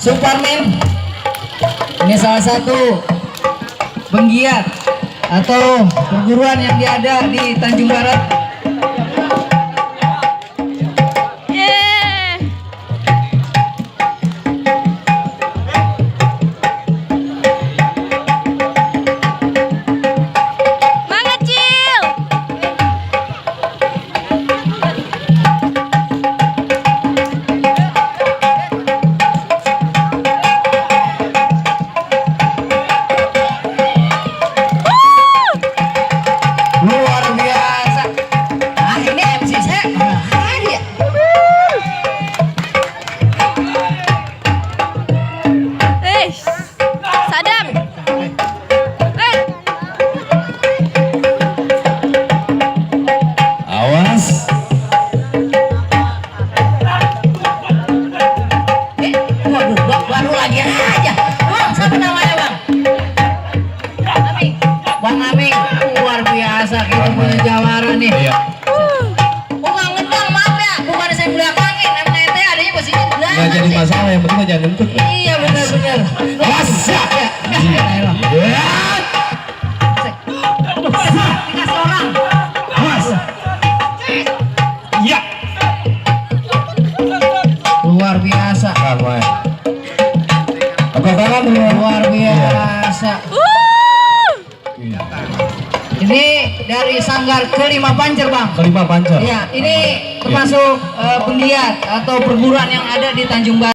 Superman. Ini salah satu penggiat atau perguruan yang ada di Tanjung Barat. Luar biasa. Nah, ini MC saya. Nah, dia. Sadam. Awas. Waduh, baru lagi aja. Bang, siapa namanya, Bang? Aming. Bang Aming, luar biasa kita punya jawara nih. Iya. Oh, nggak ngedang, maaf ya. Bukan saya belakangin, emang ente adanya posisi belakang. Nggak jadi sih. masalah, yang penting jangan ngentut. Iya, benar-benar. Masa? Ya. Ya. Dikasih orang. Awas. Ya. Luar biasa. Apa? Apa tangan? Luar biasa. Ini dari Sanggar Kelima Pancer, Bang. Kelima pancer. Iya, ini termasuk penggiat atau perguruan yang ada di Tanjung Barat.